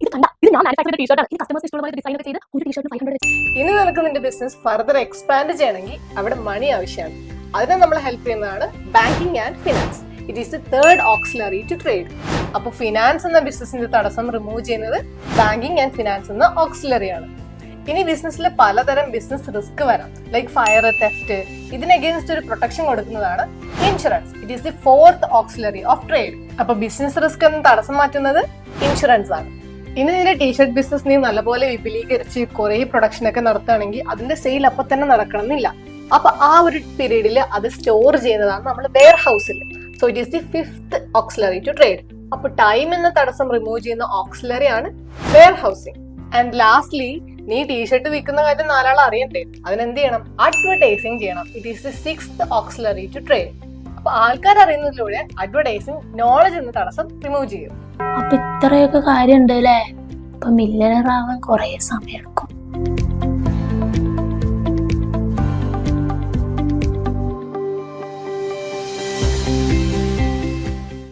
ഇത് കണ്ട, ഇത് ഞാൻ മാനുഫാക്ചർ ടീഷർട്ടാണ്. ഇത് കസ്റ്റമേഴ്സ് ഇഷ്ടമുള്ള പോലെ ഡിസൈൻ ഒക്കെ ചെയ്ത് ഒരു ടീഷർട്ടിന് 500 വെച്ച്. ഇനി നിനക്ക് നിന്റെ ബിസിനസ് ഫർദർ എക്സ്പാൻഡ് ചെയ്യണമെങ്കിൽ അവിടെ മണി ആവശ്യമാണ്. അതിനെ നമ്മളെ ഹെൽപ്പ് ചെയ്യുന്നതാണ് banking and finance. It is the third auxiliary to trade. അപ്പൊ ഫിനാൻസ് എന്ന ബിസിനസിന്റെ തടസ്സം റിമൂവ് ചെയ്യുന്നത് ബാങ്കിങ് ആൻഡ് ഫിനാൻസ് എന്ന ഓക്സിലറി ആണ്. ഇനി ബിസിനസ്സിലെ പലതരം ബിസിനസ് റിസ്ക് വരാം, ലൈക്ക് ഫയർ, തെഫ്റ്റ്. ഇതിന് അഗേൻസ്റ്റ് ഒരു പ്രൊട്ടക്ഷൻ കൊടുക്കുന്നതാണ് insurance. It is the fourth auxiliary of trade. അപ്പൊ ബിസിനസ് റിസ്ക് എന്ന് തടസ്സം മാറ്റുന്നത് ഇൻഷുറൻസ് ആണ്. ഇനി നിന്റെ ടീഷർട്ട് ബിസിനസ് നീ നല്ലപോലെ വിപുലീകരിച്ച് കുറെ പ്രൊഡക്ഷൻ ഒക്കെ നടത്തുകയാണെങ്കിൽ അതിന്റെ സെയിൽ അപ്പൊ തന്നെ നടക്കണമെന്നില്ല. അപ്പൊ ആ ഒരു പീരീഡിൽ അത് സ്റ്റോർ ചെയ്യുന്നതാണ് നമ്മൾ വെയർ ഹൗസിൽ. So it is the fifth auxiliary to trade. അപ്പൊ ടൈം എന്ന തടസ്സം റിമൂവ് ചെയ്യുന്ന ഓക്സിലറി ആണ് വെയർ ഹൗസിംഗ്. ആൻഡ് ലാസ്റ്റ്ലി, നീ ടീഷർട്ട് വിൽക്കുന്ന കാര്യം നാലാൾ അറിയണ്ടേ? അതിനെന്ത് ചെയ്യണം? അഡ്വർടൈസിങ് ചെയ്യണം. It is the sixth auxiliary to trade. അപ്പൊ ആൾക്കാർ അറിയുന്നതിലൂടെ അഡ്വർടൈസിങ് നോളജ് എന്ന തടസ്സം റിമൂവ് ചെയ്യും. അപ്പൊ ഇത്രയൊക്കെ കാര്യം ഉണ്ട് അല്ലേ? അപ്പൊ മില്യണർ ആവാൻ കുറെ സമയം എടുക്കും.